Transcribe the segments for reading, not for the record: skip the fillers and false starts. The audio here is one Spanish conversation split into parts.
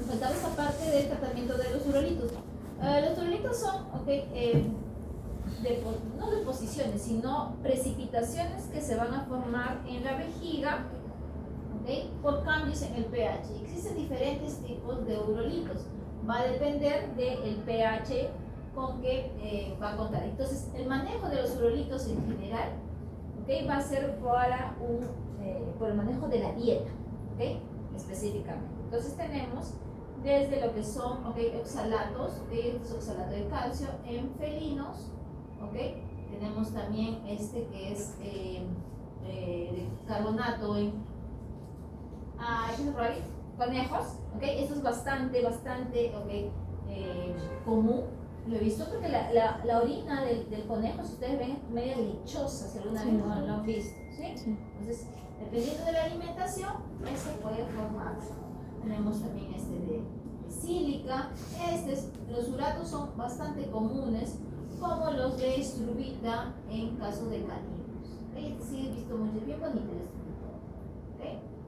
faltaba esta parte del tratamiento de los urolitos. Los urolitos son, no deposiciones, sino precipitaciones que se van a formar en la vejiga, por cambios en el pH. Existen diferentes tipos de urolitos. Va a depender del pH con que va a contar. Entonces, el manejo de los urolitos en general, va a ser por el manejo de la dieta, específicamente. Entonces, tenemos desde lo que son oxalatos, oxalato de calcio en felinos, tenemos también este que es de carbonato en conejos, esto es bastante común. Lo he visto porque la orina del conejo, si ustedes ven, es media lechosa, si alguna vez lo han visto, ¿sí? Entonces, dependiendo de la alimentación, se puede formar. Tenemos también este de sílica. Los uratos son bastante comunes, como los de estrubita en caso de caninos. Sí, he visto mucho, es bien bonito el estrubita.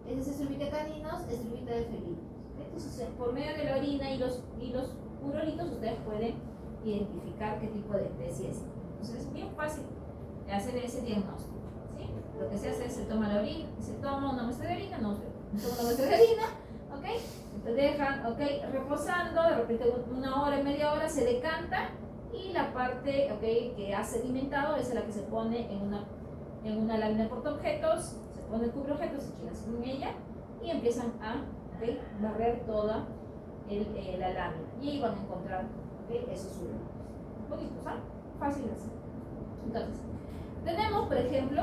Este es estrubita de caninos, estrubita de felinos. Entonces, por medio de la orina y los urolitos, ustedes pueden identificar qué tipo de especie es. Entonces, es bien fácil hacer ese diagnóstico, ¿sí? Lo que se hace es se toma la orina, se toma una muestra de orina, se toma una muestra de orina, Entonces dejan, reposando, de repente una hora, media hora, se decanta y la parte, que ha sedimentado es la que se pone en una lámina portaobjetos, se pone el cubreobjetos, se quieren hacer en ella y empiezan a barrer toda la lámina y ahí van a encontrar esos urolitos. Bonitos, ¿ah? Fácil de hacer. Entonces, tenemos, por ejemplo,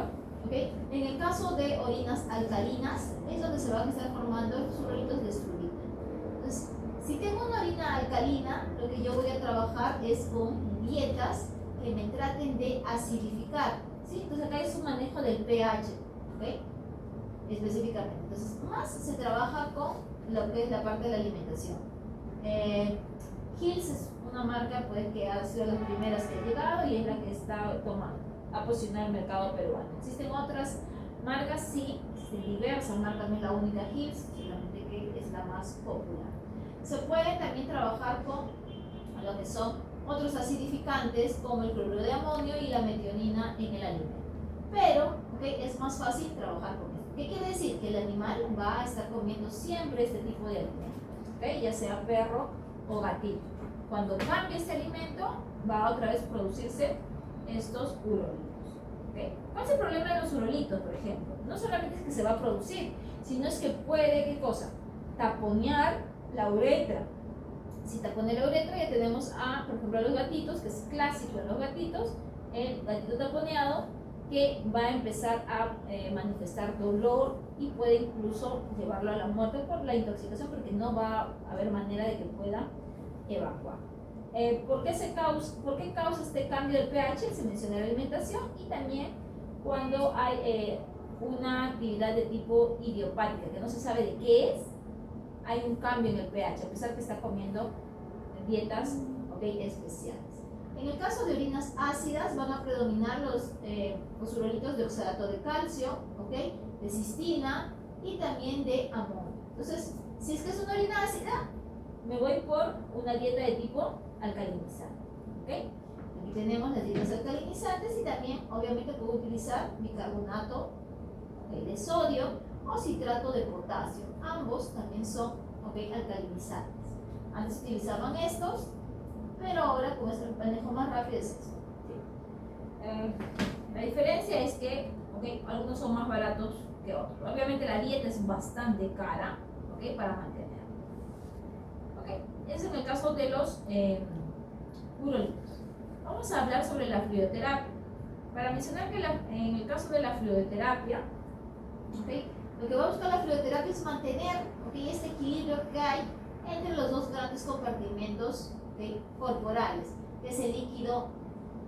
en el caso de orinas alcalinas, es donde se van a estar formando los urolitos de estrubita. Entonces, si tengo una orina alcalina, lo que yo voy a trabajar es con dietas que me traten de acidificar, ¿sí? Entonces, acá es un manejo del pH, específicamente. Entonces, más se trabaja con lo que es la parte de la alimentación. Hills es una marca que ha sido las primeras que ha llegado y es la que está a posicionar el mercado peruano. Existen otras marcas, sí, existen diversas marcas, no es la única Hills, solamente que es la más popular. Se puede también trabajar con lo que son otros acidificantes como el cloruro de amonio y la metionina en el alimento. Pero es más fácil trabajar con esto. ¿Qué quiere decir? Que el animal va a estar comiendo siempre este tipo de alimentos, ya sea perro o gatito. Cuando cambie este alimento, va a otra vez producirse estos urolitos. ¿Cuál es el problema de los urolitos, por ejemplo? No solamente es que se va a producir, sino es que puede, ¿qué cosa? Taponear la uretra. Si taponea la uretra, ya tenemos por ejemplo, a los gatitos, que es clásico de los gatitos, el gatito taponeado, que va a empezar a manifestar dolor y puede incluso llevarlo a la muerte por la intoxicación, porque no va a haber manera de que pueda evacuar. ¿Por qué causa este cambio del pH? Se menciona la alimentación y también cuando hay una actividad de tipo idiopática, que no se sabe de qué es, hay un cambio en el pH, a pesar que está comiendo dietas especiales. En el caso de orinas ácidas van a predominar los urolitos de oxalato de calcio, de cistina y también de amonio. Entonces, si es que es una orina ácida, me voy por una dieta de tipo alcalinizante. Aquí tenemos las dietas alcalinizantes y también, obviamente, puedo utilizar bicarbonato de sodio o citrato de potasio. Ambos también son alcalinizantes. Antes utilizaban estos, pero ahora con el manejo más rápido es esto. La diferencia es que algunos son más baratos que otros. Obviamente la dieta es bastante cara para mantener. Ese es en el caso de los urolitos. Vamos a hablar sobre la fluidoterapia. Para mencionar que en el caso de la fluidoterapia, lo que va a buscar la fluidoterapia es mantener este equilibrio que hay entre los dos grandes compartimentos corporales, que es el líquido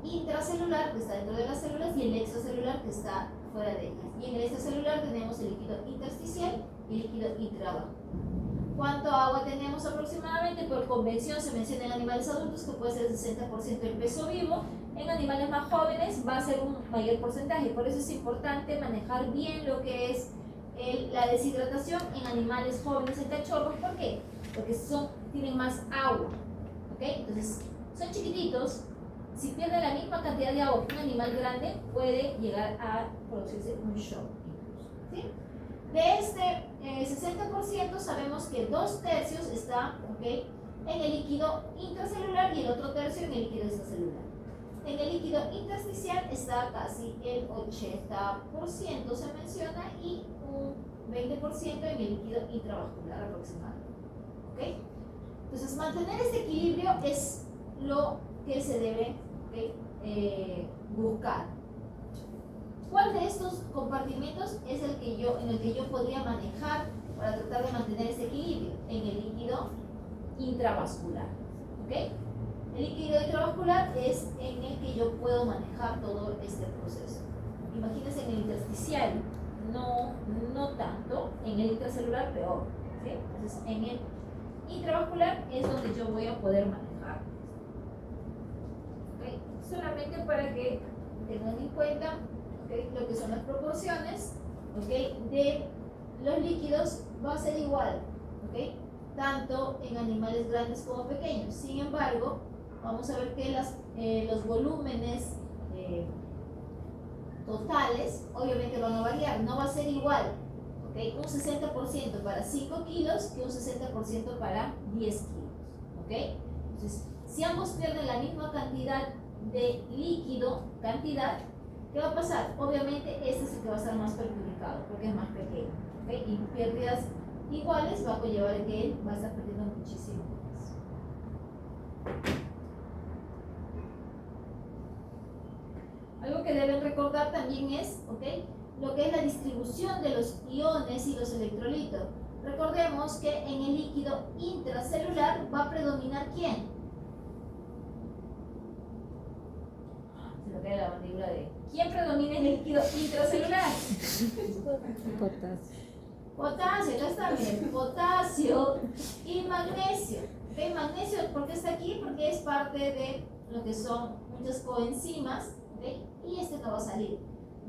intracelular que está dentro de las células y el extracelular que está fuera de ellas. Y en el extracelular tenemos el líquido intersticial y el líquido intravacular. ¿Cuánto agua tenemos aproximadamente? Por convención se menciona en animales adultos que puede ser el 60% del peso vivo. En animales más jóvenes va a ser un mayor porcentaje. Por eso es importante manejar bien lo que es la deshidratación en animales jóvenes, en cachorros. ¿Por qué? porque tienen más agua, ¿ok? Entonces, son chiquititos. Si pierden la misma cantidad de agua que un animal grande, puede llegar a producirse un shock incluso, ¿sí? De este 60% sabemos que 2/3 está, ¿ok?, en el líquido intracelular y el otro tercio en el líquido extracelular. En el líquido intersticial está casi el 80% se menciona y un 20% en el líquido intravascular aproximadamente, ¿ok? Entonces, mantener este equilibrio es lo que se debe, ¿ok?, buscar. ¿Cuál de estos compartimentos es en el que yo podría manejar para tratar de mantener ese equilibrio? En el líquido intravascular, ¿ok? El líquido intravascular es en el que yo puedo manejar todo este proceso. Imagínense en el intersticial, no tanto, en el intracelular peor, ¿sí? Entonces, en el intravascular es donde yo voy a poder manejar, ¿ok? Solamente para que tengan en cuenta, ¿okay?, lo que son las proporciones, ¿okay?, de los líquidos va a ser igual, ¿okay?, tanto en animales grandes como pequeños. Sin embargo, vamos a ver que los volúmenes totales obviamente van a variar, no va a ser igual, ¿okay?, un 60% para 5 kilos que un 60% para 10 kilos, ¿okay? Entonces, si ambos pierden la misma cantidad de líquido, ¿qué va a pasar? Obviamente este es el que va a estar más perjudicado porque es más pequeño, ¿okay? Y pérdidas iguales va a conllevar que él va a estar perdiendo muchísimo más. Algo que deben recordar también es, ¿okay?, lo que es la distribución de los iones y los electrolitos. Recordemos que en el líquido intracelular va a predominar ¿quién? Se lo queda la mandíbula de... ¿Quién predomina en el líquido intracelular? Potasio. Potasio, acá está bien, potasio y magnesio. ¿Okay? Magnesio, ¿por qué está aquí? Porque es parte de lo que son muchas coenzimas, ¿okay?, y este no va a salir.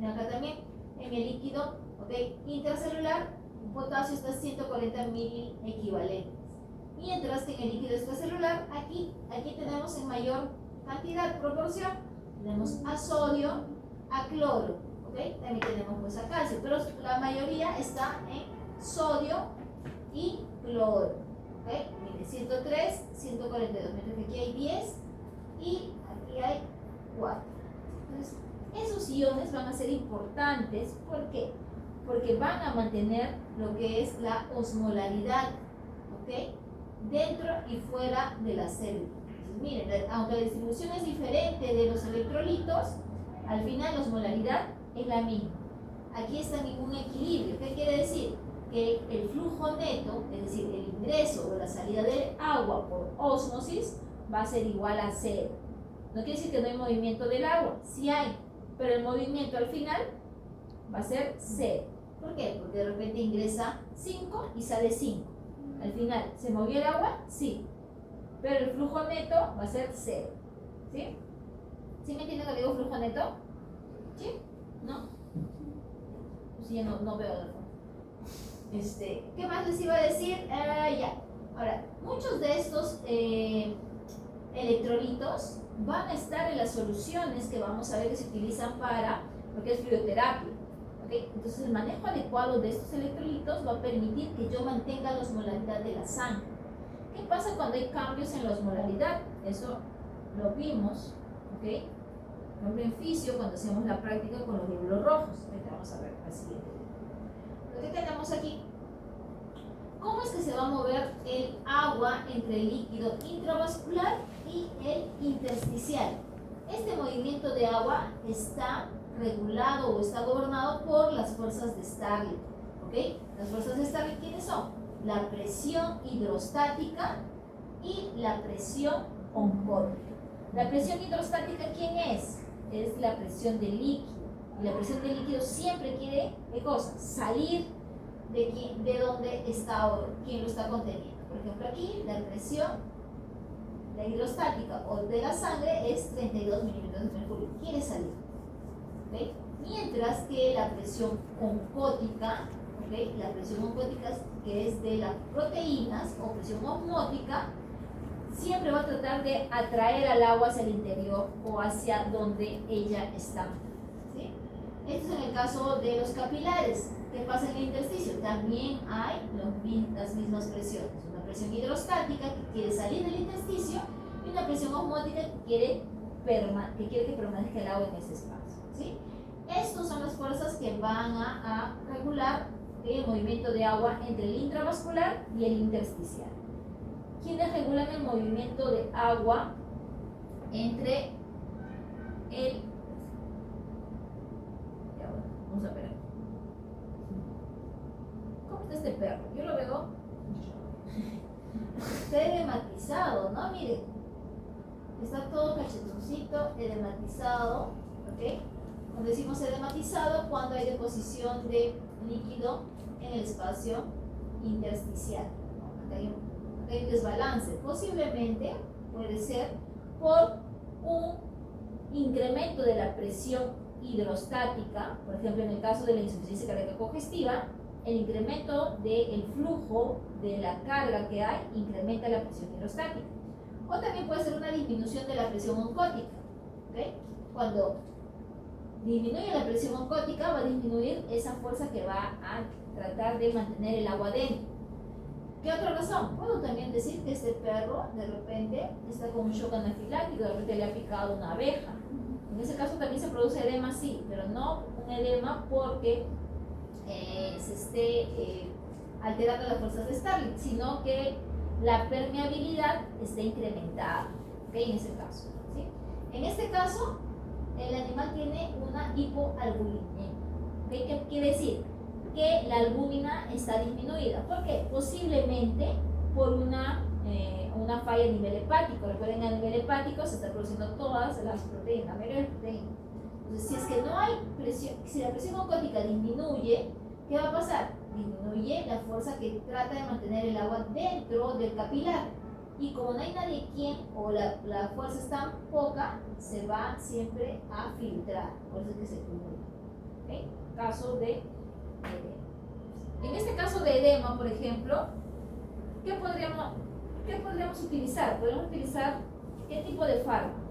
Y acá también, en el líquido, ¿okay?, intracelular, potasio está 140 miliequivalentes. Mientras que en el líquido extracelular, aquí tenemos en mayor cantidad, proporción, tenemos a sodio, a cloro, ¿okay?, también tenemos pues a calcio, pero la mayoría está en sodio y cloro, ¿okay? Miren, 103, 142, mientras que aquí hay 10 y aquí hay 4. Entonces, esos iones van a ser importantes, ¿por qué? Porque van a mantener lo que es la osmolaridad, ¿okay?, dentro y fuera de la célula. Entonces, miren, aunque la distribución es diferente de los electrolitos, al final la osmolaridad es la misma. Aquí está en un equilibrio. ¿Qué quiere decir? Que el flujo neto, es decir, el ingreso o la salida del agua por ósmosis, va a ser igual a 0. No quiere decir que no hay movimiento del agua, sí hay, pero el movimiento al final va a ser 0. ¿Por qué? Porque de repente ingresa 5 y sale 5. Al final, ¿se movió el agua? Sí, pero el flujo neto va a ser 0. ¿Sí? ¿Sí me entienden cuando digo flujo neto? ¿Sí? ¿No? Pues ya no veo la forma. ¿Qué más les iba a decir? Ya. Ahora, muchos de estos electrolitos van a estar en las soluciones que vamos a ver que se utilizan para lo que es fluidoterapia. ¿Okay? Entonces, el manejo adecuado de estos electrolitos va a permitir que yo mantenga la osmolaridad de la sangre. ¿Qué pasa cuando hay cambios en la osmolaridad? Eso lo vimos, ¿ok?, por ejemplo en fisio cuando hacemos la práctica con los glóbulos rojos. Ahorita vamos a ver al siguiente. Lo que tenemos aquí, ¿cómo es que se va a mover el agua entre el líquido intravascular y el intersticial? Este movimiento de agua está regulado o está gobernado por las fuerzas de Starling, ¿ok? Las fuerzas de Starling, ¿quiénes son? La presión hidrostática y la presión oncótica. La presión hidrostática, ¿quién es? Es la presión del líquido. Y la presión del líquido siempre quiere, ¿qué cosa? Salir de donde está o quién lo está conteniendo. Por ejemplo, aquí la presión, la hidrostática o de la sangre es 32 milímetros de mercurio. Quiere salir, ¿okay? Mientras que la presión oncótica, ¿okay? La presión osmótica, que es de las proteínas, o presión osmótica, siempre va a tratar de atraer al agua hacia el interior o hacia donde ella está. ¿Sí? Esto es en el caso de los capilares. ¿Qué pasa en el intersticio? También hay las mismas presiones. Una presión hidrostática que quiere salir del intersticio y una presión osmótica que quiere que permanezca el agua en ese espacio. ¿Sí? Estas son las fuerzas que van a regular el movimiento de agua entre el intravascular y el intersticial. ¿Quiénes regulan el movimiento de agua entre el... Vamos a ver. ¿Cómo está este perro? Yo lo veo está edematizado, ¿no? Miren, está todo cachetoncito, edematizado, ¿ok? Cuando decimos edematizado, cuando hay deposición de líquido en el espacio intersticial, ¿no? Acá hay un desbalance. Posiblemente puede ser por un incremento de la presión hidrostática, por ejemplo en el caso de la insuficiencia cardíaca congestiva, el incremento del flujo de la carga que hay incrementa la presión hidrostática. O también puede ser una disminución de la presión oncótica, ¿okay? Cuando disminuye la presión oncótica va a disminuir esa fuerza que va a tratar de mantener el agua dentro. ¿Qué otra razón? Puedo también decir que este perro de repente está con un shock anafiláctico, de repente le ha picado una abeja. En ese caso también se produce edema, sí, pero no un edema porque se esté alterando las fuerzas de Starling, sino que la permeabilidad esté incrementada, ¿okay? En ese caso, ¿sí? En este caso, el animal tiene una hipoalbuminemia, ¿okay? ¿Qué quiere decir? Que la albúmina está disminuida. ¿Por qué? Posiblemente por una falla a nivel hepático. Recuerden, a nivel hepático se están produciendo todas las proteínas, la mayoría de las proteínas. Entonces, si es que no hay presión, si la presión oncótica disminuye, ¿qué va a pasar? Disminuye la fuerza que trata de mantener el agua dentro del capilar. Y como no hay nadie quien, o la fuerza es tan poca, se va siempre a filtrar. Por eso es que se filtra. ¿Okay? Caso de edema. En este caso de edema, por ejemplo, ¿qué podríamos utilizar? Podemos utilizar ¿qué tipo de fármacos?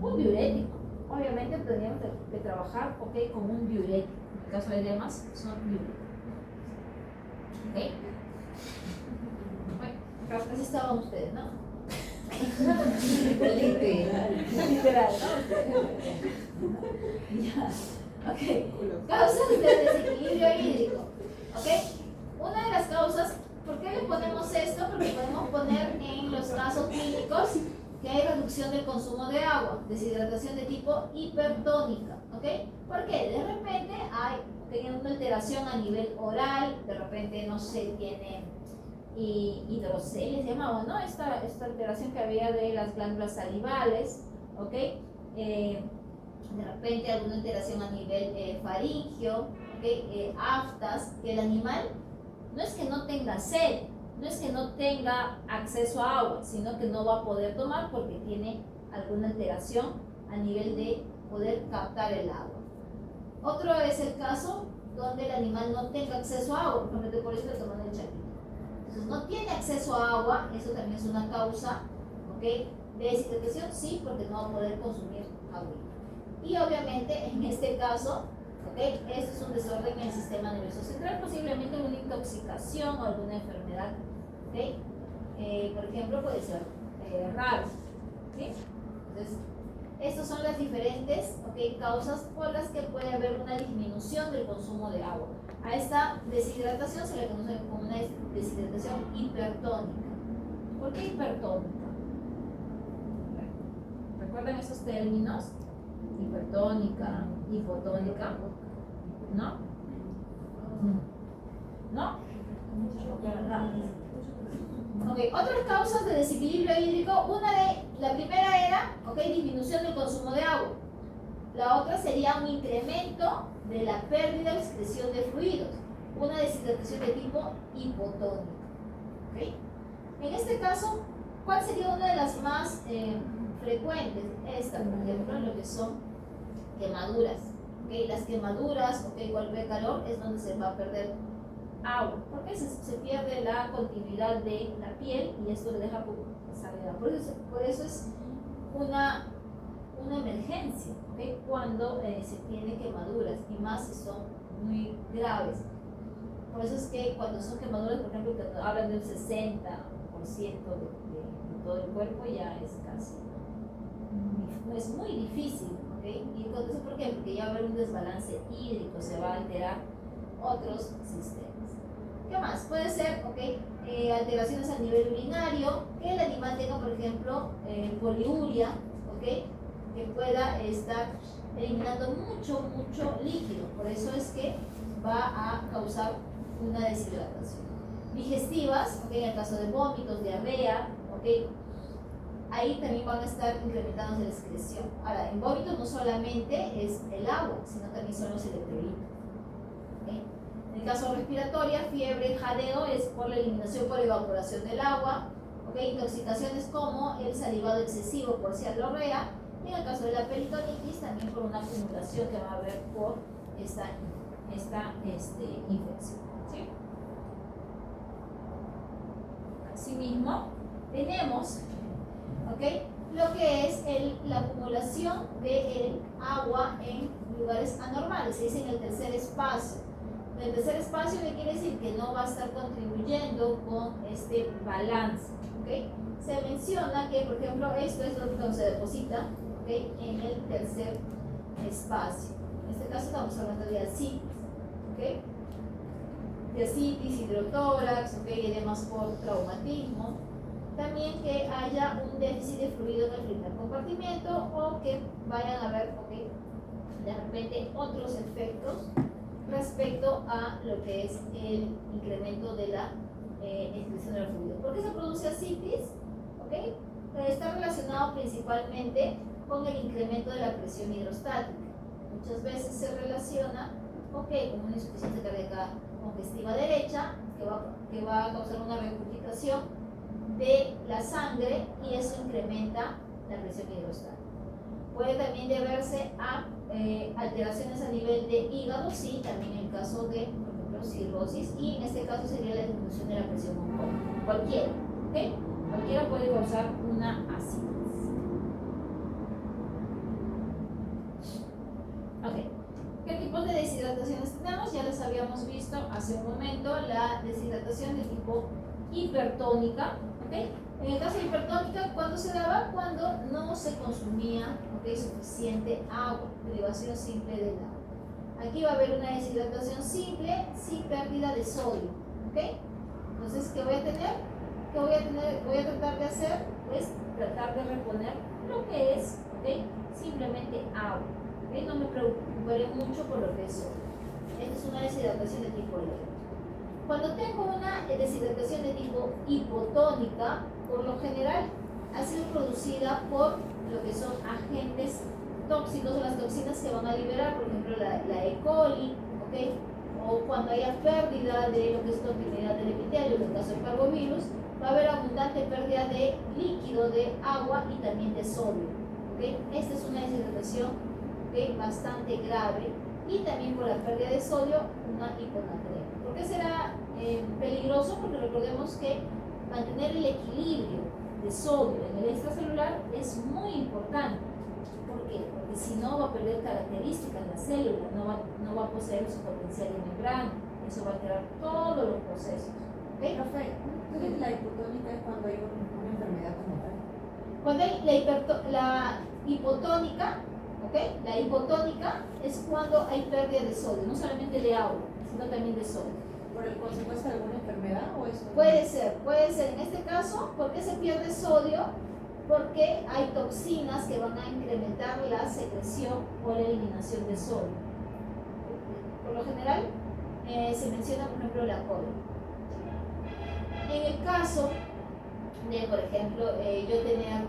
Un diurético. Obviamente tendríamos que trabajar, ¿okay? Con un diurético. En el caso de edemas son diuréticos. ¿Okay? Bueno, casi estaban ustedes, ¿no? Literal, ¿no? Ya. Ok. Causas de desequilibrio hídrico. ¿Ok? Una de las causas, ¿por qué le ponemos esto? Porque podemos poner en los casos clínicos que hay reducción del consumo de agua, deshidratación de tipo hipertónica. ¿Ok? Porque de repente hay una alteración a nivel oral, de repente, no sé, tiene hidroceles, llamaba, ¿no? Esta alteración que había de las glándulas salivales, ¿ok? De repente alguna alteración a nivel faríngeo, ¿okay? Aftas, que el animal no es que no tenga sed, no es que no tenga acceso a agua, sino que no va a poder tomar porque tiene alguna alteración a nivel de poder captar el agua. Otro es el caso donde el animal no tenga acceso a agua, por ejemplo, por eso le toman el charquito. Entonces no tiene acceso a agua, eso también es una causa, ¿ok? De deshidratación, sí, porque no va a poder consumir agua. Y obviamente en este caso, ¿ok? Esto es un desorden en el sistema nervioso central, posiblemente una intoxicación o alguna enfermedad, ¿ok? Por ejemplo, puede ser raro, ¿sí? Entonces, estas son las diferentes, ¿ok? Causas por las que puede haber una disminución del consumo de agua. A esta deshidratación se le conoce como una deshidratación hipertónica. ¿Por qué hipertónica? ¿Recuerdan esos términos? Hipertónica, hipotónica, ¿no? ¿No? Ok, otras causas de desequilibrio hídrico, la primera era, disminución del consumo de agua. La otra sería un incremento de la pérdida o excreción de fluidos, una deshidratación de tipo hipotónica. ¿Okay? En este caso, ¿cuál sería una de las más frecuentes? Esta, por ejemplo, lo que son quemaduras. ¿okay? Las quemaduras, ¿okay? Golpe de calor es donde se va a perder agua, porque se pierde la continuidad de la piel y esto le deja salida. Por eso es una emergencia, ¿okay? Cuando se tiene quemaduras y más si son muy graves. Por eso es que cuando son quemaduras, por ejemplo, que hablan del 60% de todo el cuerpo, ya es casi, es muy difícil, ¿okay? Y entonces, ¿por qué? Porque ya va a haber un desbalance hídrico, se va a alterar otros sistemas. ¿Qué más? Puede ser, ¿okay? Alteraciones a nivel urinario, que el animal tenga, por ejemplo, poliuria, ¿okay? Que pueda estar eliminando mucho líquido, por eso es que va a causar una deshidratación. Digestivas, ¿okay? En el caso de vómitos, diarrea, ¿okay? Ahí también van a estar incrementándose la excreción. Ahora, en vómitos no solamente es el agua, sino también son los electrolitos. ¿Okay? En el caso respiratorio, fiebre, jadeo es por la eliminación por evaporación del agua. ¿Okay? Intoxicaciones como el salivado excesivo por cialorrea. Y en el caso de la peritonitis, también por una acumulación que va a haber por esta infección. ¿Sí? Asimismo, tenemos, ¿okay? Lo que es la acumulación de agua en lugares anormales, se dice en el tercer espacio. El tercer espacio le quiere decir que no va a estar contribuyendo con este balance. ¿Okay? Se menciona que, por ejemplo, esto es lo que se deposita, ¿okay? En el tercer espacio. En este caso estamos hablando de ascitis, ¿okay? De ascitis, hidrotórax, ¿okay? Y demás por traumatismo. También que haya un déficit de fluido en el primer compartimiento o que vayan a haber, ¿okay? De repente otros efectos respecto a lo que es el incremento de la excreción del fluido. ¿Por qué se produce ascitis? ¿Okay? Está relacionado principalmente con el incremento de la presión hidrostática. Muchas veces se relaciona, ¿okay? Con una insuficiencia cardíaca congestiva derecha que va a causar una regurgitación de la sangre y eso incrementa la presión hidrostática. Puede también deberse a alteraciones a nivel de hígado, sí, también en el caso de, por ejemplo, cirrosis, y en este caso sería la disminución de la presión oncótica. Cualquiera, ¿okay? Cualquiera puede causar una ascitis. Okay. ¿Qué tipos de deshidrataciones tenemos? Ya les habíamos visto hace un momento la deshidratación de tipo hipertónica, ¿okay? En el caso de hipertónica, ¿cuándo se daba? Cuando no se consumía, ¿okay? Suficiente agua, privación simple del agua. Aquí va a haber una deshidratación simple sin pérdida de sodio, ¿okay? Entonces, ¿qué voy a tener? Voy a tratar de hacer, pues, tratar de reponer lo que es, ¿okay? Simplemente agua, ¿okay? No me preocuparé mucho por lo que es sodio. Esta es una deshidratación de tipo leve. Cuando tengo una deshidratación de tipo hipotónica, por lo general ha sido producida por lo que son agentes tóxicos o las toxinas que van a liberar, por ejemplo la E. coli, ¿okay? O cuando haya pérdida de lo que es continuidad del epitelio, en el caso del parvovirus, va a haber abundante pérdida de líquido, de agua y también de sodio. ¿Okay? Esta es una deshidratación, ¿okay? Bastante grave y también por la pérdida de sodio, una hiponatremia. ¿Por qué será peligroso? Porque recordemos que mantener el equilibrio de sodio en el extracelular es muy importante. ¿Por qué? Porque si no va a perder características la célula, no va a poseer su potencial de membrana, eso va a alterar todos los procesos. ¿Okay? Profe, entonces la hipotónica es cuando hay una enfermedad como tal. Cuando hay la hipotónica, ¿okay? La hipotónica es cuando hay pérdida de sodio, no solamente de agua, sino también de sodio. ¿Por el consecuencia de alguna enfermedad o eso? Puede ser. En este caso, ¿por qué se pierde sodio? Porque hay toxinas que van a incrementar la secreción o la eliminación de sodio. Por lo general, se menciona, por ejemplo, la cólera. En el caso de, por ejemplo, yo tener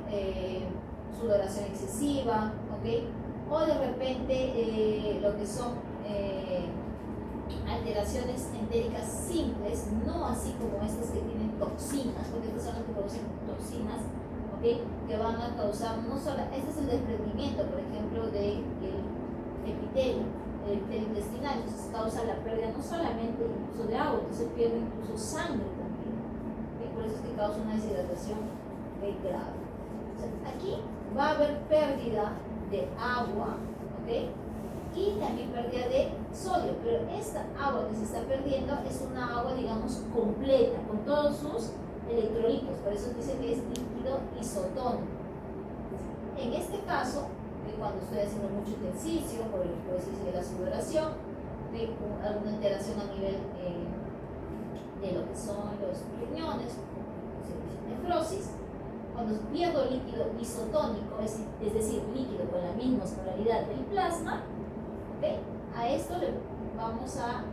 sudoración excesiva, ¿okay? O de repente lo que son alteraciones entéricas simples, no así como estas que tienen toxinas, porque estas son las que producen toxinas, ¿okay? Que van a causar no solo, este es el desprendimiento, por ejemplo, del epitelio, intestinal, entonces causa la pérdida no solamente incluso de agua, entonces se pierde incluso sangre también. ¿Okay? Por eso es que causa una deshidratación grave. O sea, aquí va a haber pérdida de agua, ¿okay? Y también pérdida de sodio, pero esta agua que se está perdiendo es una agua, digamos, completa, con todos sus electrolitos, por eso dice que es líquido isotónico. En este caso, cuando estoy haciendo mucho ejercicio, por el proceso de la sudoración, alguna alteración a nivel de lo que son los riñones, nefrosis, cuando pierdo líquido isotónico, es decir, líquido con la misma osmolaridad del plasma, ¿okay? A esto le vamos a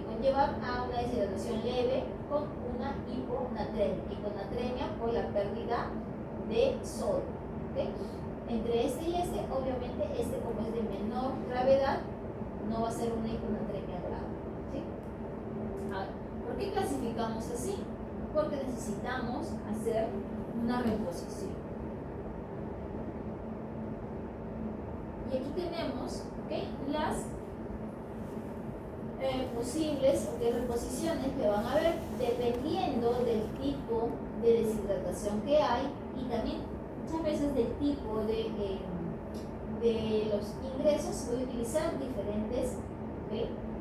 conllevar a una deshidratación leve con una hiponatremia, hiponatremia por la pérdida de sodio. ¿Okay? Entre este y este, obviamente, este como es de menor gravedad, no va a ser una hiponatremia grave. ¿Sí? Ahora, ¿por qué clasificamos así? Porque necesitamos hacer una reposición. Y aquí tenemos, ¿okay?, las posibles reposiciones que van a haber dependiendo del tipo de deshidratación que hay y también muchas veces del tipo de los ingresos. Voy a utilizar diferentes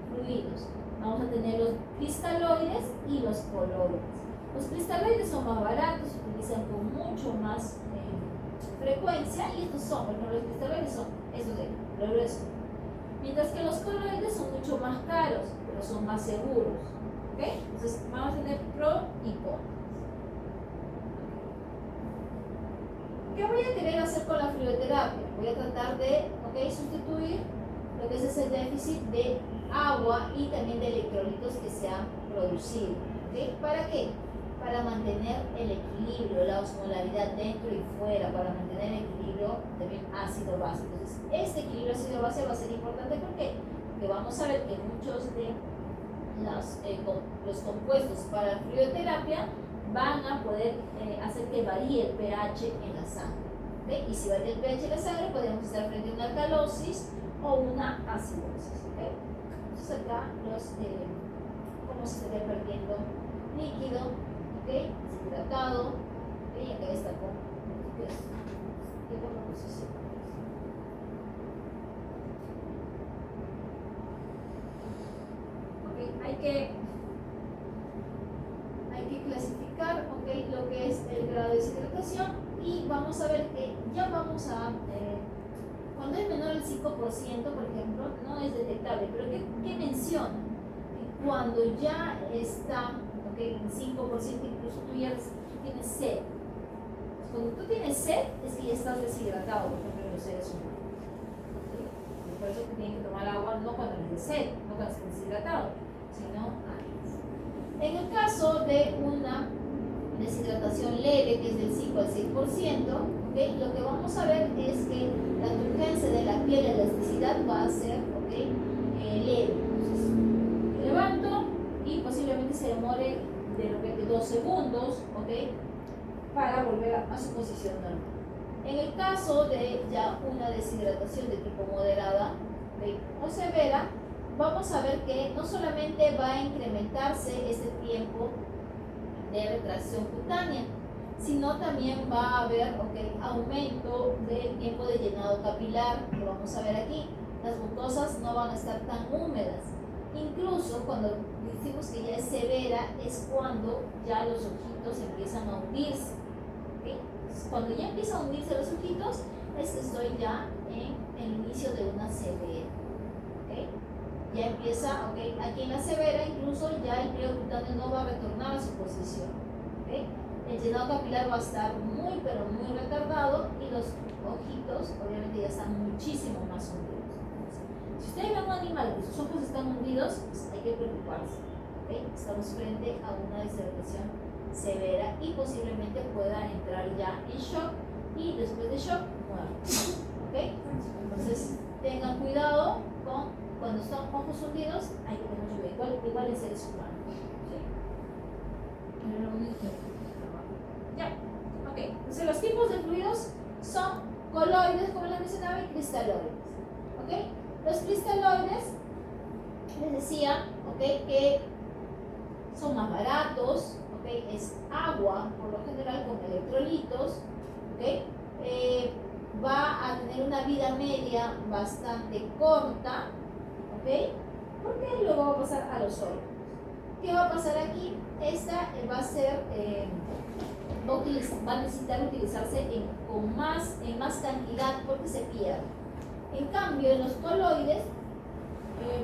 fluidos. Vamos a tener los cristaloides y los coloides. Los cristaloides son más baratos, se utilizan con mucho más frecuencia, y estos son, por ejemplo, los cristaloides son esos de lo grueso, mientras que los coloides son mucho más caros, pero son más seguros. ¿Okay? Entonces vamos a tener pro y contra. ¿Qué voy a querer hacer con la crioterapia? Voy a tratar de sustituir lo que es ese déficit de agua y también de electrolitos que se han producido. ¿Okay? ¿Para qué? Para mantener el equilibrio, la osmolaridad dentro y fuera, para mantener el equilibrio también ácido-base. Entonces, este equilibrio ácido-base va a ser importante. ¿Por qué? Porque vamos a ver que muchos de los compuestos para la crioterapia van a poder hacer que varíe el pH en la sangre. ¿Okay? Y si varía el pH en la sangre, podemos estar frente a una alcalosis o una acidosis. ¿Okay? Entonces acá cómo se estaría perdiendo líquido, ¿okay?, deshidratado, y acá está con reposición. Okay, hay que clasificar, ¿okay?, lo que es el grado de deshidratación, y vamos a ver que ya vamos a cuando es menor al 5%, por ejemplo, no es detectable, pero ¿qué menciona? Que cuando ya está en 5%, incluso tú tienes sed. Cuando tú tienes sed, es que ya estás deshidratado, por ejemplo, en los seres humanos. ¿Sí? Y por eso que tienen que tomar agua no cuando les dé sed, no cuando estés deshidratado, sino antes. En el caso de una deshidratación leve, que es del 5 al 6%, lo que vamos a ver es que la turgencia de la piel, la elasticidad va a ser leve. Entonces, levanto y posiblemente se demore de repente 2 segundos, para volver a su posición normal. En el caso de ya una deshidratación de tipo moderada o severa, vamos a ver que no solamente va a incrementarse este tiempo de retracción cutánea, sino también va a haber aumento del tiempo de llenado capilar, que vamos a ver aquí. Las mucosas no van a estar tan húmedas. Incluso cuando decimos que ya es severa, es cuando ya los ojitos empiezan a hundirse. ¿Okay? Cuando ya empiezan a hundirse los ojitos, es que estoy ya en el inicio de una severa. ¿Okay? Ya empieza, aquí en la severa, incluso ya el periodo cutáneo no va a retornar a su posición. ¿Okay? El llenado capilar va a estar muy, pero muy retardado, y los ojitos, obviamente, ya están muchísimo más hundidos. Si ustedes ven un animal que sus ojos están hundidos, pues hay que preocuparse. ¿Okay? Estamos frente a una deshidratación severa y posiblemente pueda entrar ya en shock, y después de shock, muerte. ¿Okay? Entonces, tengan cuidado cuando están ojos hundidos, hay que tener cuidado, igual en seres humanos. ¿Sí? Ya, ok. Entonces, los tipos de fluidos son coloides, como les mencionaba, y cristaloides. ¿Ok? Los cristaloides decía, ¿ok? Que son más baratos, ¿ok? Es agua, por lo general, con electrolitos, ¿ok? Va a tener una vida media bastante corta, ¿ok? Porque luego va a pasar a los órganos. ¿Qué va a pasar aquí? Esta va a ser, va a necesitar utilizarse en más cantidad porque se pierde. En cambio, en los coloides,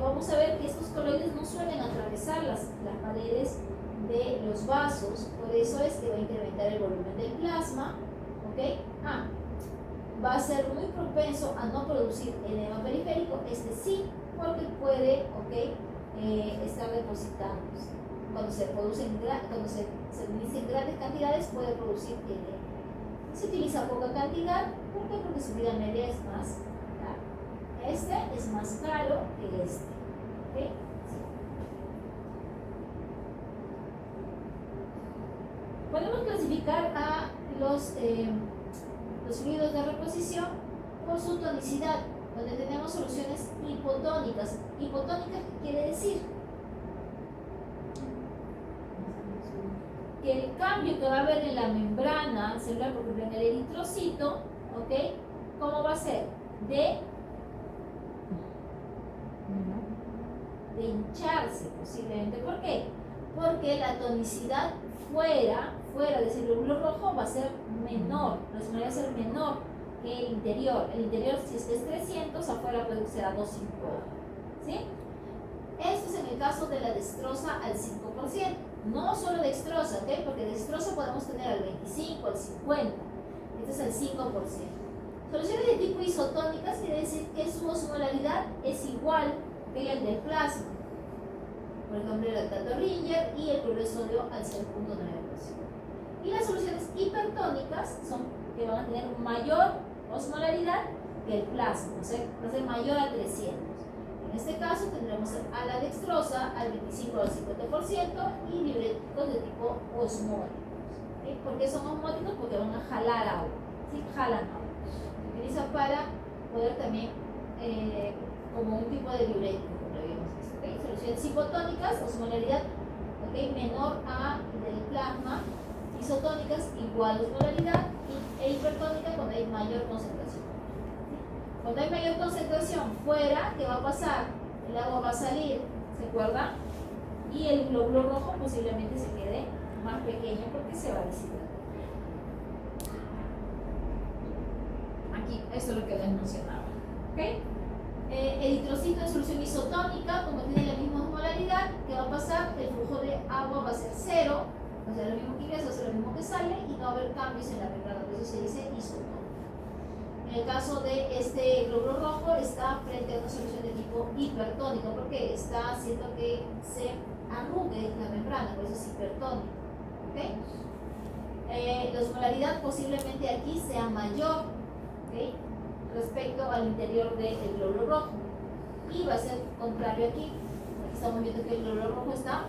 vamos a ver que estos coloides no suelen atravesar las paredes de los vasos, por eso es que va a incrementar el volumen del plasma, ¿ok? Va a ser muy propenso a no producir edema periférico, este sí, porque puede, ¿ok? Estar depositándose. Cuando se utiliza en grandes cantidades puede producir edema. Se utiliza poca cantidad, ¿por qué? Porque su vida media es más cara. Este es más caro que este. ¿Okay? Podemos clasificar a los fluidos de reposición por su tonicidad, donde tenemos soluciones hipotónicas. ¿Hipotónicas qué quiere decir? Que el cambio que va a haber en la membrana celular, por ejemplo en el eritrocito, ¿ok? ¿Cómo va a ser? De hincharse posiblemente. ¿Por qué? Porque la tonicidad fuera de ese glóbulo rojo va a ser menor, la osmolaridad va a ser menor que el interior. El interior, si es que es 300, afuera puede ser a 250. ¿Sí? Esto es en el caso de la dextrosa al 5%. No solo dextrosa, ¿ok? Porque dextrosa podemos tener al 25, al 50. Este es el 5%. Soluciones de tipo isotónicas quiere decir que su osmolaridad es igual que el del plasma. Por ejemplo, el lactato Ringer y el cloruro de sodio al 0.9%. Y las soluciones hipertónicas son que van a tener mayor osmolaridad que el plasma, o sea, va a ser mayor a 300. En este caso tendremos a la dextrosa al 25 o al 50% y diuréticos de tipo osmóticos. ¿Sí? ¿Por qué son osmóticos? Porque van a jalar agua. ¿Sí? Jalan agua. Se utiliza para poder también, como un tipo de diurético, como lo habíamos visto. ¿Okay? Soluciones hipotónicas, osmolaridad, ¿okay? Menor a del plasma. Isotónicas igual osmolaridad e hipertónica cuando hay mayor concentración. Cuando hay mayor concentración fuera, ¿qué va a pasar? El agua va a salir, ¿se acuerdan? Y el glóbulo rojo posiblemente se quede más pequeño porque se va a deshidratar. Aquí, esto es lo que les mencionaba. ¿Okay? Eritrocito en solución isotónica, como tiene la misma osmolaridad, ¿qué va a pasar? El flujo de agua va a ser cero, va a ser lo mismo que ingresa, va a ser lo mismo que sale y no va a haber cambios en la membrana, por eso se dice isotónica. En el caso de este glóbulo rojo está frente a una solución de tipo hipertónica porque está haciendo que se arrugue la membrana, por eso es hipertónico. ¿Okay? La osmolaridad posiblemente aquí sea mayor, ¿okay? Respecto al interior del glóbulo rojo y va a ser contrario aquí. Aquí estamos viendo que el glóbulo rojo está,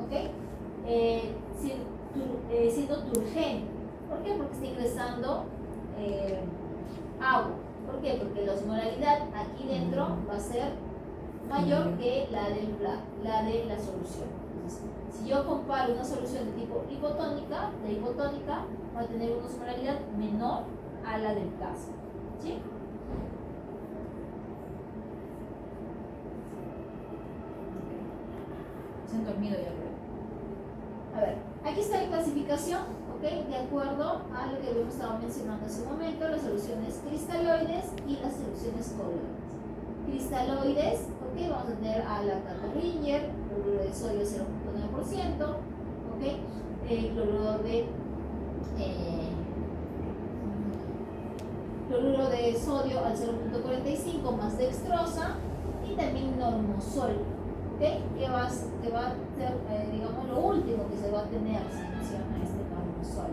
¿okay? Siendo turgente. ¿Por qué? Porque está ingresando agua. ¿Por qué? Porque la osmolaridad aquí dentro va a ser mayor que la de la solución. Entonces, si yo comparo una solución de tipo hipotónica, la hipotónica va a tener una osmolaridad menor a la del plasma. ¿Sí? Se han dormido ya, creo. A ver, aquí está la clasificación, ¿ok? De acuerdo a lo que habíamos estado mencionando hace un momento, las soluciones cristaloides y las soluciones coloides. Cristaloides, ¿ok? Vamos a tener a lactato Ringer, cloruro de sodio 0.9%, ¿ok? Cloruro de sodio al 0.45 más dextrosa y también normosol, ¿okay? que va a ser, digamos, lo último que se va a tener si menciona este normosol.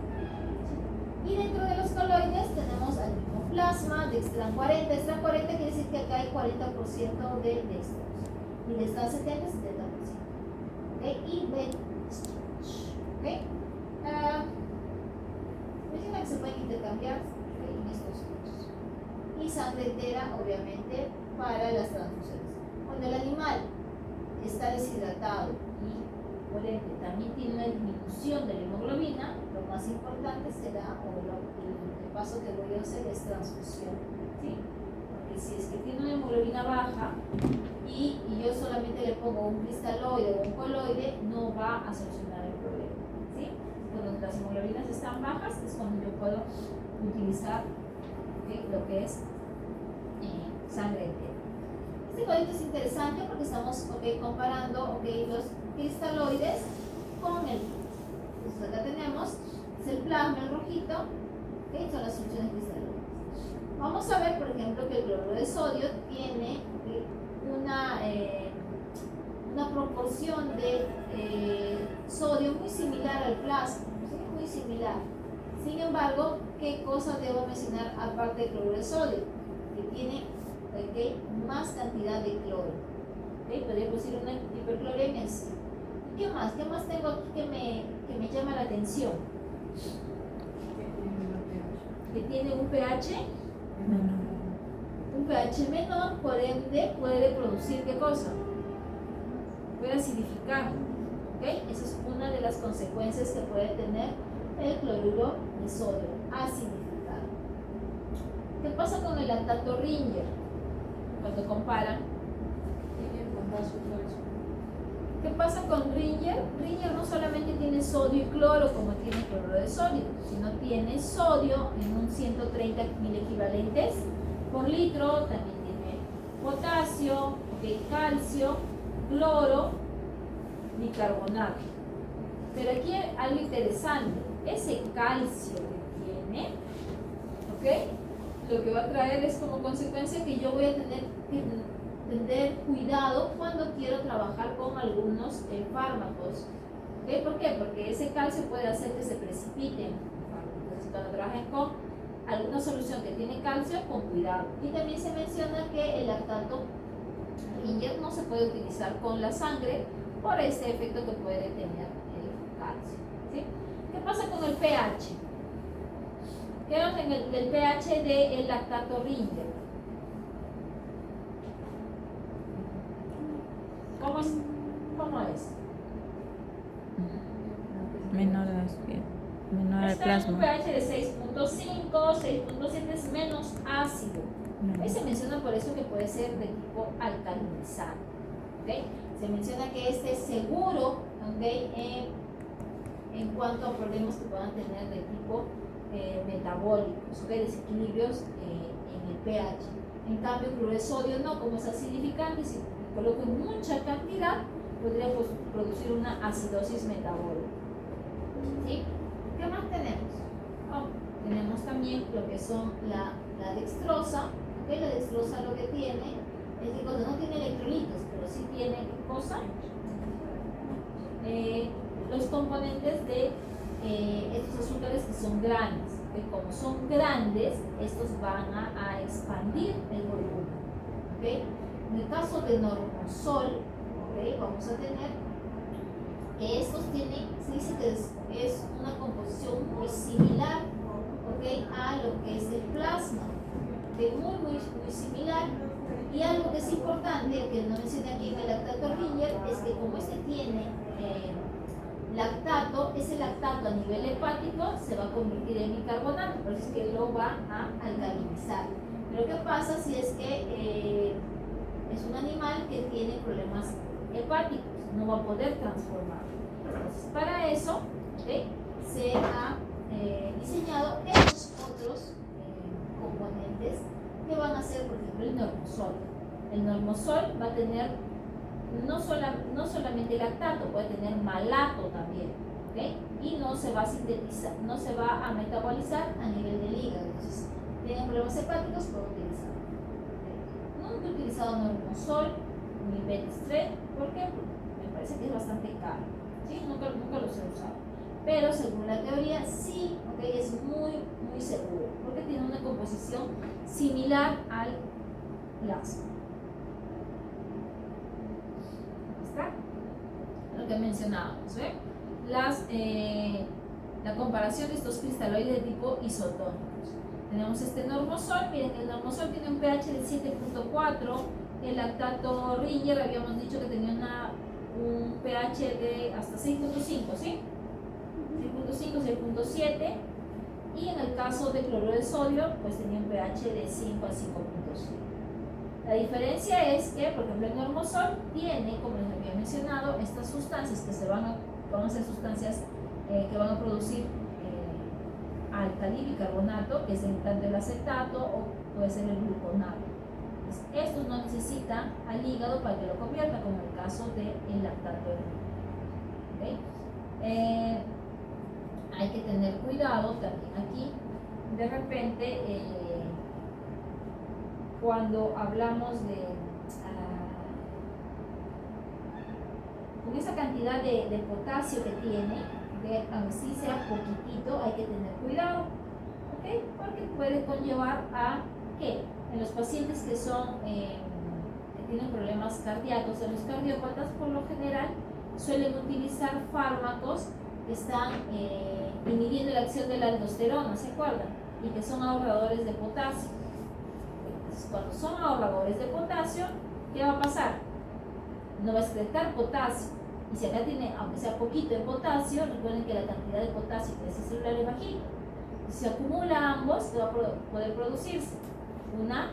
Y dentro de los coloides tenemos al mismo plasma, dextran 40. Dextran 40 quiere decir que acá hay 40% de dextrosa y dextran 70, 70%. ¿Okay? Y ven, ¿okay? Menciona que se pueden intercambiar, ¿okay? En estos casos. Y sangre entera, obviamente, para las transfusiones. Cuando el animal está deshidratado y por ende también tiene una disminución de la hemoglobina, lo más importante será, el paso que voy a hacer es transfusión, ¿sí? Porque si es que tiene una hemoglobina baja y yo solamente le pongo un cristaloide o un coloide, no va a solucionar el problema, ¿sí? Cuando las hemoglobinas están bajas es cuando yo puedo utilizar, ¿okay?, lo que es sangre entera. Este cuadrito es interesante porque estamos comparando los cristaloides con el plasma. Entonces acá tenemos es el plasma, el rojito, son las soluciones cristaloides. Vamos a ver, por ejemplo, que el cloruro de sodio tiene una proporción de sodio muy similar al plasma, ¿sí? Muy similar. Sin embargo, ¿qué cosa debo mencionar aparte del cloruro de sodio? Que tiene más cantidad de cloro. Podría producir una hipercloremia. ¿Y qué más? ¿Qué más tengo aquí que me llama la atención? Que tiene un pH menor, por ende puede producir ¿qué cosa? Puede acidificar. Esa es una de las consecuencias que puede tener el cloruro de sodio, acidificar. ¿Qué pasa con el lactato Ringer? Cuando comparan, ¿qué pasa con Ringer? Ringer no solamente tiene sodio y cloro como tiene cloruro de sodio, sino tiene sodio en un 130 mil equivalentes por litro, también tiene potasio, calcio, cloro, bicarbonato. Pero aquí hay algo interesante, ese calcio que tiene, lo que va a traer es como consecuencia que yo voy a tener que tener cuidado cuando quiero trabajar con algunos fármacos. ¿Por qué? Porque ese calcio puede hacer que se precipiten. Entonces, cuando trabajen con alguna solución que tiene calcio, con cuidado. Y también se menciona que el lactato Ringer no se puede utilizar con la sangre por este efecto que puede tener el calcio, ¿sí? ¿Qué pasa con el pH? Quedamos en el pH del lactato Ringer. ¿Cómo es? Menor al Está en un plasma. pH de 6.5, 6.7 es menos ácido. Ahí se menciona por eso que puede ser de tipo alcalinizado. Se menciona que este es seguro en cuanto a problemas que puedan tener de tipo metabólicos, desequilibrios en el pH. En cambio, el cloruro de sodio no, como es acidificante, si coloco en mucha cantidad, podría producir una acidosis metabólica. ¿Sí? ¿Qué más tenemos? Tenemos también lo que son la dextrosa. La dextrosa lo que tiene es que no tiene electrolitos, pero sí tiene ¿qué cosa? Los componentes de estos azúcares que son grandes. Como son grandes, estos van a expandir el volumen. En el caso de normosol, vamos a tener que estos tienen, se dice que es una composición muy similar a lo que es el plasma, muy similar. Y algo que es importante, que no mencioné aquí en el lactato Ringer, es que como este tiene lactato, ese lactato a nivel hepático se va a convertir en bicarbonato, por eso es que lo va a alcalinizar. Pero ¿qué pasa si es que es un animal que tiene problemas hepáticos? No va a poder transformar. Entonces, para eso se ha diseñado estos otros componentes que van a ser, por ejemplo, el normosol. El normosol va a tener no solamente lactato, puede tener malato también, y no se va a sintetizar, no se va a metabolizar a nivel del hígado. Entonces, tienen problemas hepáticos, puedo utilizar. Nunca he utilizado normosol ni Betestret, ¿por qué? Porque me parece que es bastante caro, ¿sí? Nunca los he usado. Pero según la teoría, sí, es muy seguro, porque tiene una composición similar al plasma. ¿Está? Lo que mencionábamos, la comparación de estos cristaloides de tipo isotónicos. Tenemos este normosol, miren, el normosol tiene un pH de 7.4, El lactato Ringer habíamos dicho que tenía un pH de hasta 6.5, ¿sí? 6.5, 6.7. Y en el caso de cloruro de sodio, pues tenía un pH de 5 a 5.5. La diferencia es que, por ejemplo, el normosol tiene, como les había mencionado, estas sustancias que van a ser sustancias que van a producir alcalí bicarbonato, que es tanto el acetato o puede ser el gluconato. Entonces, estos no necesitan al hígado para que lo convierta, como en el caso del lactato. ¿Okay? Hay que tener cuidado también aquí. De repente, cuando hablamos con esa cantidad de potasio que tiene, aunque sí sea poquitito, hay que tener cuidado, ¿okay? Porque puede conllevar a que en los pacientes que tienen problemas cardíacos, en los cardiópatas por lo general suelen utilizar fármacos que están inhibiendo la acción de la aldosterona, ¿se acuerdan? Y que son ahorradores de potasio. Entonces, cuando son ahorradores de potasio, ¿qué va a pasar? No va a excretar potasio. Y si acá tiene, aunque sea poquito de potasio, recuerden que la cantidad de potasio que esa celular es bajita. Si se acumula ambos, va a poder producirse una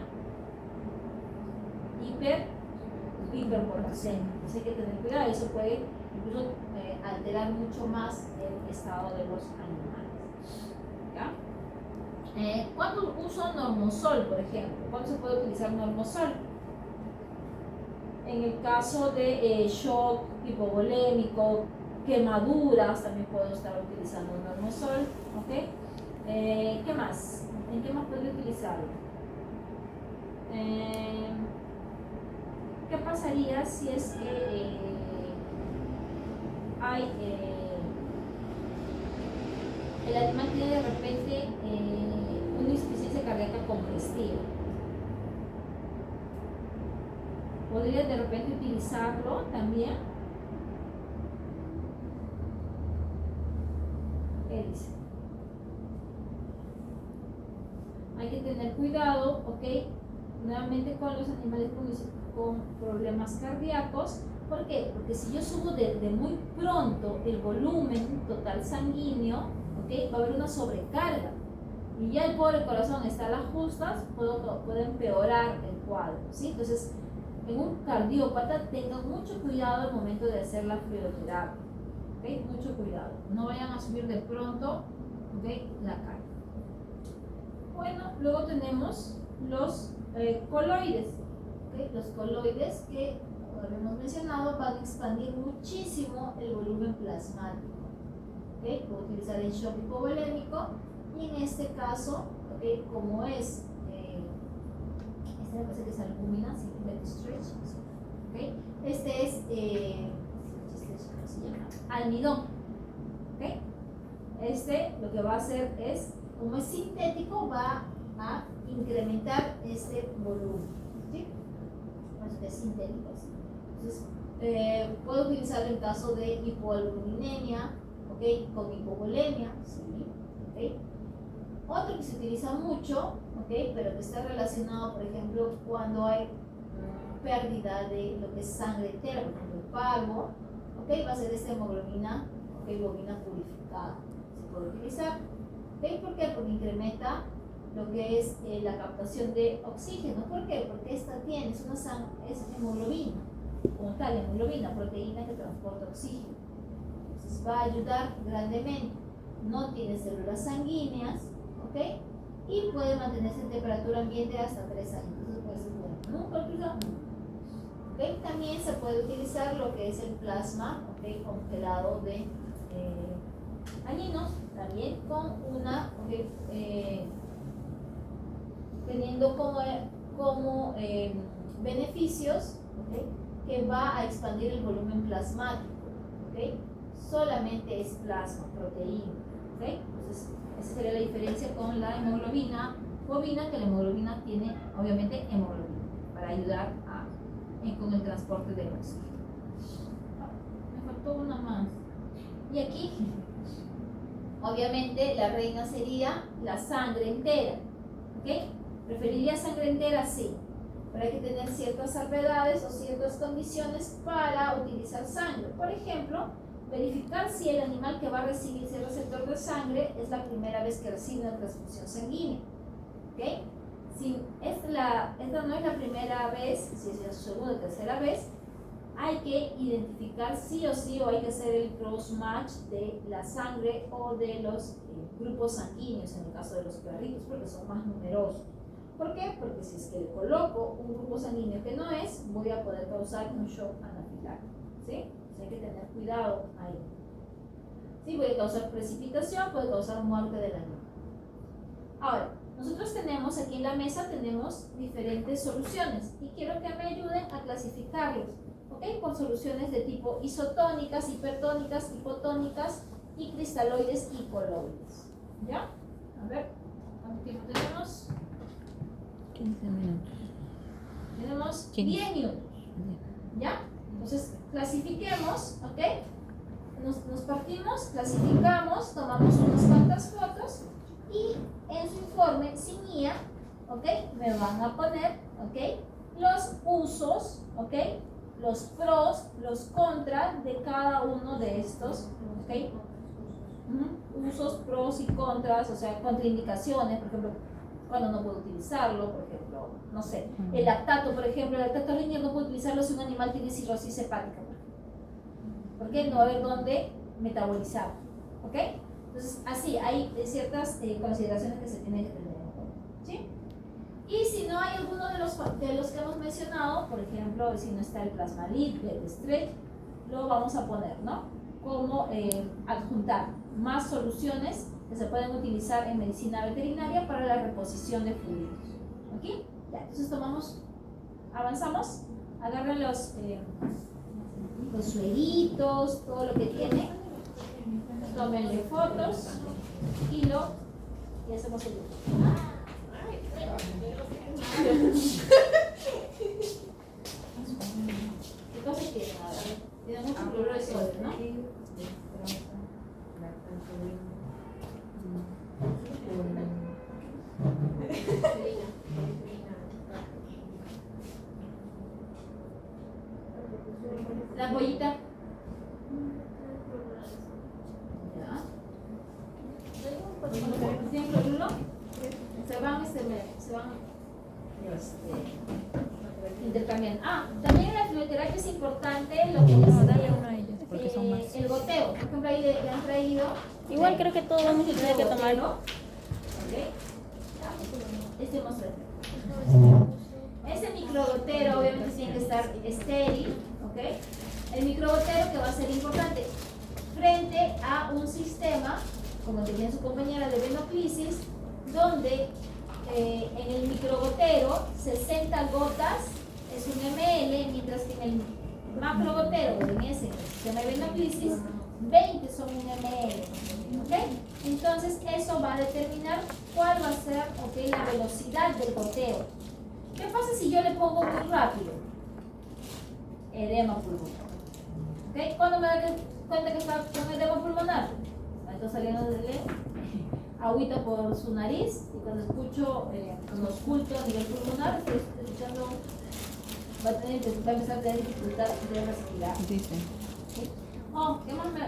hiperpotasemia. Entonces hay que tener cuidado, eso puede incluso alterar mucho más el estado de los animales. ¿Ya? ¿Cuándo uso normosol, por ejemplo? ¿Cuándo se puede utilizar normosol? En el caso de shock hipovolémico, quemaduras, también puedo estar utilizando normosol. ¿Okay? ¿Qué más? ¿En qué más puedo utilizarlo? ¿Qué pasaría si es que el animal tiene de repente una insuficiencia cardíaca congestiva? ¿Podría de repente utilizarlo también? ¿Qué dice? Hay que tener cuidado, ¿ok? Nuevamente con los animales con problemas cardíacos. ¿Por qué? Porque si yo subo de muy pronto el volumen total sanguíneo, ¿ok? Va a haber una sobrecarga. Y ya el pobre corazón está a las justas, puede empeorar el cuadro, ¿sí? Entonces, en un cardiópata tengan mucho cuidado al momento de hacer la fluidoterapia, ¿okay? Mucho cuidado, no vayan a subir de pronto, ¿okay? La carga. Bueno, luego tenemos los coloides, ¿okay? Los coloides que, como habíamos mencionado, van a expandir muchísimo el volumen plasmático, ¿okay? Puedo utilizar el shock hipovolémico y en este caso, ¿okay? Como es me parece que es albúmina, sí, stretch, ¿okay? Este es ¿cómo se llama? Almidón, ¿okay? Este lo que va a hacer es, como es sintético, va a incrementar este volumen, ¿sí? Por eso que es sintético, ¿sí? Entonces, puedo utilizarlo en caso de hipoalbuminemia, ¿okay? Con hipovolemia, ¿sí? ¿Okay? Otro que se utiliza mucho, ¿okay? Pero que está relacionado, por ejemplo, cuando hay pérdida de lo que es sangre entera, por ejemplo, el parvo, ¿okay? Va a ser esta hemoglobina, ¿okay? Hemoglobina purificada. Se puede utilizar. ¿Okay? ¿Por qué? Porque incrementa lo que es la captación de oxígeno. ¿Por qué? Porque esta tiene, es hemoglobina, como tal, hemoglobina, proteína que transporta oxígeno. Entonces va a ayudar grandemente. No tiene células sanguíneas, ¿ok? Y puede mantenerse en temperatura ambiente hasta 3 años. Entonces puede ser bueno. ¿No? ¿Okay? También se puede utilizar lo que es el plasma, ¿okay? Congelado de aninos, también con una, teniendo como beneficios, ¿okay? Que va a expandir el volumen plasmático, ¿okay? Solamente es plasma, proteína, ¿okay? Entonces esa sería la diferencia con la hemoglobina bovina, que la hemoglobina tiene obviamente hemoglobina para ayudar con el transporte del oxígeno. Me faltó una más. Y aquí obviamente la reina sería la sangre entera, ¿ok? ¿Preferiría sangre entera? Sí. pero hay que tener ciertas salvedades o ciertas condiciones para utilizar sangre. Por ejemplo, verificar si el animal que va a recibir ese receptor de sangre es la primera vez que recibe una transfusión sanguínea. ¿Okay? Si esta no es la primera vez, si es la segunda o tercera vez, hay que identificar sí o sí, o hay que hacer el cross match de la sangre o de los grupos sanguíneos en el caso de los perritos, porque son más numerosos. ¿Por qué? Porque si es que le coloco un grupo sanguíneo que no es, voy a poder causar un shock anafiláctico. ¿Sí? Entonces hay que tener cuidado ahí. ¿Sí? Puede causar precipitación, puede causar muerte del animal. Ahora, nosotros tenemos aquí en la mesa tenemos diferentes soluciones y quiero que me ayuden a clasificarlos. ¿Okay? Con soluciones de tipo isotónicas, hipertónicas, hipotónicas y cristaloides y coloides. ¿Ya? A ver, ¿cuánto tiempo tenemos? 15 minutos. Tenemos 15. 10 minutos. ¿Ya? Entonces, clasifiquemos, ¿ok? Nos partimos, clasificamos, tomamos unas cuantas fotos y en su informe sin guía, ¿ok? Me van a poner, ¿ok? Los usos, ¿ok? Los pros, los contras de cada uno de estos, ¿ok? Usos, pros y contras, o sea, contraindicaciones, por ejemplo, cuando no puedo utilizarlo, por ejemplo, no sé, el lactato, por ejemplo, el lactato lineal no puedo utilizarlo si un animal tiene cirrosis hepática, porque no va a haber dónde metabolizar, ¿ok? Entonces, así, hay ciertas consideraciones que se tienen que tener en cuenta, ¿sí? Y si no hay alguno de los que hemos mencionado, por ejemplo, si no está el plasmalid, el stretch, lo vamos a poner, ¿no? Como adjuntar más soluciones que se pueden utilizar en medicina veterinaria para la reposición de fluidos. ¿Ok? Ya, entonces avanzamos, agarren los sueritos, todo lo que tiene, tómenle fotos y hacemos el ¿Qué cosa tiene? Tiene mucho cloruro de sodio, ¿no? La pollita. Ya. ¿Tienen cloruro? Se van intercambiando. También en la quimioterapia es importante lo que porque son más. el goteo. Por ejemplo, ahí le han traído. Igual creo que todos vamos a tener que tomarlo. ¿Okay? Este mostré. Este microgotero obviamente tiene que estar estéril, ¿ok? El microgotero que va a ser importante frente a un sistema, como tenía su compañera de venoclisis, donde en el microgotero 60 gotas es un ml, mientras que en el macrogotero, o en ese sistema de venoclisis, 20 son un ml. ¿Okay? Entonces eso va a determinar cuál va a ser la velocidad del goteo. ¿Qué pasa si yo le pongo muy rápido? Edema pulmonar. ¿Okay? ¿Cuándo me da cuenta que está con edema pulmonar? Está saliendo de agüita por su nariz y cuando escucho, cuando oculto a nivel pulmonar, estoy escuchando, va a empezar a tener dificultad de respirar. Dice. ¿Sí? ¿Qué más me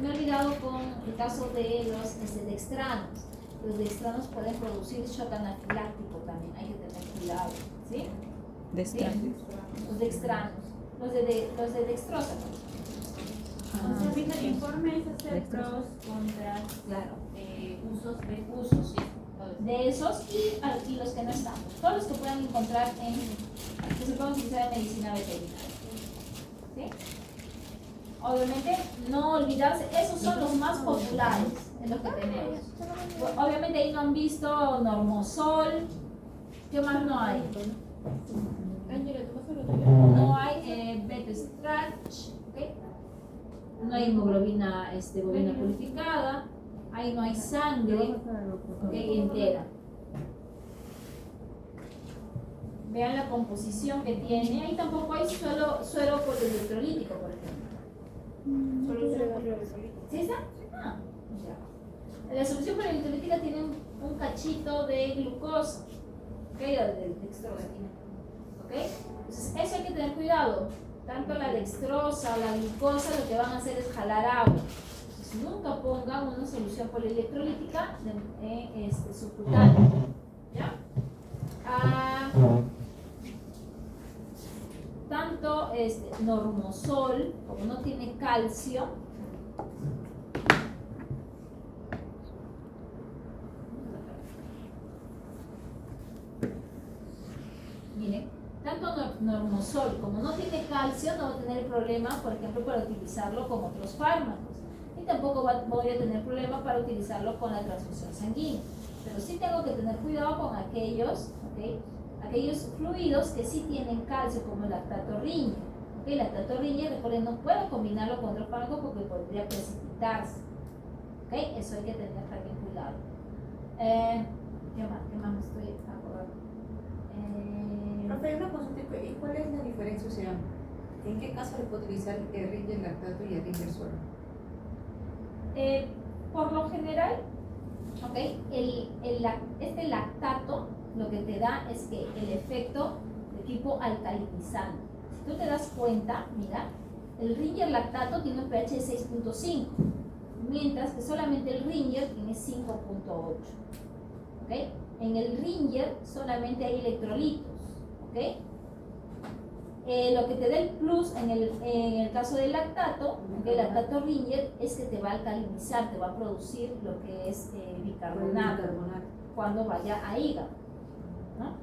he olvidado con el caso de los dextranos? Los dextranos pueden producir shock anafiláctico también, hay que tener cuidado, ¿sí? Dextranos. ¿Sí? Los dextranos, los de dextrosa. El informe es hacer pros, contras, Claro. usos de Usos, sí. De esos y los que no estamos. Todos los que puedan encontrar que se pueden utilizar en medicina veterinaria. ¿Sí? Obviamente, no olvidarse, esos son los más populares en los que tenemos. Obviamente ahí no han visto normosol. ¿Qué más no hay? No hay beta-stratch, ¿okay? No hay hemoglobina bovina purificada. Ahí no hay sangre, ¿okay? Entera. Vean la composición que tiene. Ahí tampoco hay suero polielectrolítico, por ejemplo. ¿Sí está? Ya. La solución polielectrolítica tiene un cachito de glucosa, ¿ok? De dextrosa. ¿ok? Entonces eso hay que tener cuidado. Tanto la dextrosa o la glucosa lo que van a hacer es jalar agua. Entonces nunca pongan una solución polielectrolítica subcutánea. ¿Ya? Tanto normosol, como no tiene calcio, miren, tanto normosol como no tiene calcio, no va a tener problema, por ejemplo, para utilizarlo con otros fármacos. Y tampoco voy a tener problema para utilizarlo con la transfusión sanguínea. Pero sí tengo que tener cuidado con aquellos, ¿okay? Aquellos fluidos que sí tienen calcio, como el lactato riñe. ¿Okay? El lactato riñe, recuerden, no puedo combinarlo con otro fármaco porque podría precipitarse. ¿Okay? Eso hay que tener también cuidado. ¿Qué más me estoy acordando? Profe, hay una consulta. ¿Y cuál es la diferencia? O sea, ¿en qué caso le puedo utilizar el Ringer lactato y el Ringer solo? Por lo general, ¿okay? Este lactato lo que te da es que el efecto de tipo alcalinizante. Si tú te das cuenta, mira, el Ringer lactato tiene un pH de 6.5, mientras que solamente el Ringer tiene 5.8. ¿Okay? En el Ringer solamente hay electrolitos. ¿Okay? Lo que te da el plus en el caso del lactato, el lactato Ringer, es que te va a alcalinizar, te va a producir lo que es bicarbonato cuando vaya a hígado, ¿no?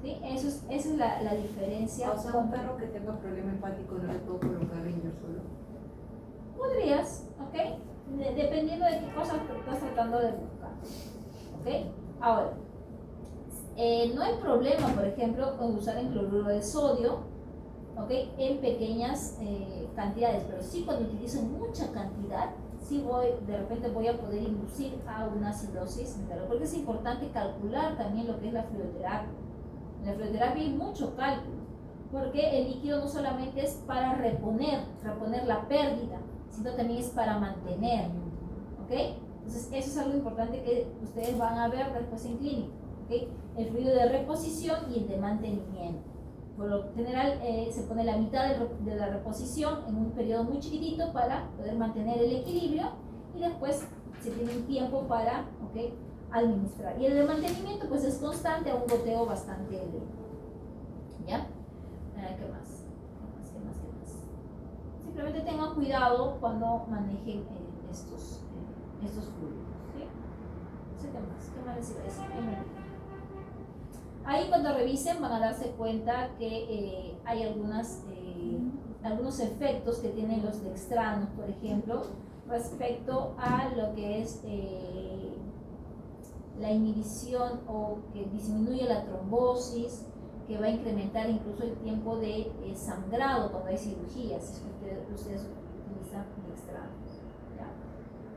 ¿Sí? Esa es la diferencia. O sea, un perro que tenga problema hepático no le puedo colocar Ringer solo. Podrías, ¿ok? Dependiendo de qué cosas estás tratando de buscar, ¿ok? Ahora, no hay problema, por ejemplo, con usar el cloruro de sodio, ¿ok? En pequeñas cantidades, pero sí cuando utilizo mucha cantidad, sí de repente voy a poder inducir a una acidosis, porque es importante calcular también lo que es la fluidoterapia. En la fluidoterapia hay mucho cálculo, porque el líquido no solamente es para reponer la pérdida, sino también es para mantener, ¿ok? Entonces eso es algo importante que ustedes van a ver después en clínica, ¿ok? El fluido de reposición y el de mantenimiento. Por lo general se pone la mitad de la reposición en un periodo muy chiquitito para poder mantener el equilibrio y después se tiene un tiempo para, ¿okay?, administrar. Y el de mantenimiento pues es constante a un goteo bastante lento. ¿Ya? ¿Qué más? ¿Qué más? Simplemente tengan cuidado cuando manejen estos fluidos. ¿Sí? ¿Qué más les iba a decir? Ahí cuando revisen van a darse cuenta que hay algunos efectos que tienen los dextranos, por ejemplo, respecto a lo que es la inhibición o que disminuye la trombosis, que va a incrementar incluso el tiempo de sangrado cuando hay cirugías, si ustedes utilizan dextranos. ¿Ya?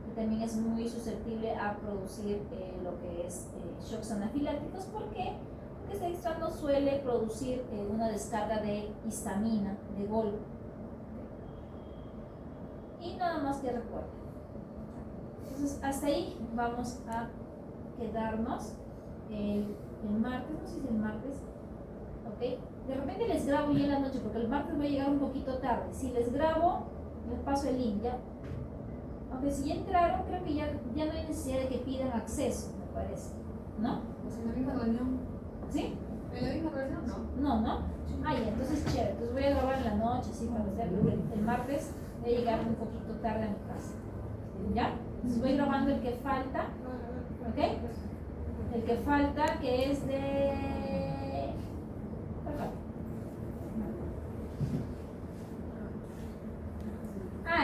Y también es muy susceptible a producir lo que es shocks anafilácticos, porque este dextrano suele producir una descarga de histamina de golpe. Y nada más que recuerden. Entonces, hasta ahí vamos a quedarnos el martes, no sé si el martes, ¿ok? De repente les grabo ya en la noche, porque el martes voy a llegar un poquito tarde. Si les grabo, les paso el link, ¿ya? Aunque si ya entraron, creo que ya no hay necesidad de que pidan acceso, me parece, ¿no? Pues en la misma reunión. ¿Sí? ¿En la misma reunión? No. No. Ah, ya, entonces chévere. Entonces voy a grabar en la noche, sí, cuando sea, porque el martes voy a llegar un poquito tarde a mi casa. ¿Ya? Entonces voy grabando el que falta, ¿ok? El que falta, que es de...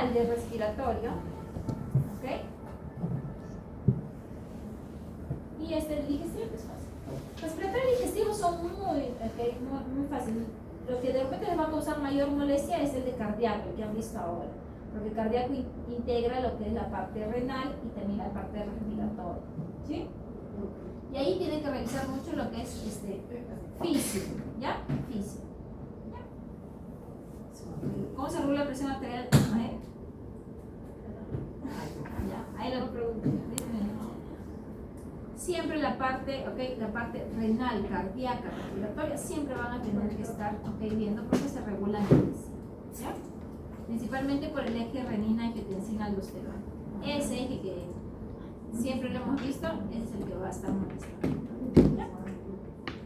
el de respiratorio, ¿ok? Y el digestivo, que es fácil. Respiratorio y digestivo son muy fáciles. Lo que de repente les va a causar mayor molestia es el de cardíaco, que han visto ahora. Porque el cardíaco integra lo que es la parte renal y también la parte respiratoria. ¿Sí? Y ahí tienen que revisar mucho lo que es físico. ¿Ya? Físico. ¿Ya? ¿Cómo se regula la presión arterial? Ya, ahí lo pregunto. siempre la parte renal, cardíaca, respiratoria, siempre van a tener que estar viendo porque se regulan ellas, ¿ya? Principalmente por el eje renina-angiotensina-aldosterona. Ese eje que siempre lo hemos visto es el que va a estar molestando.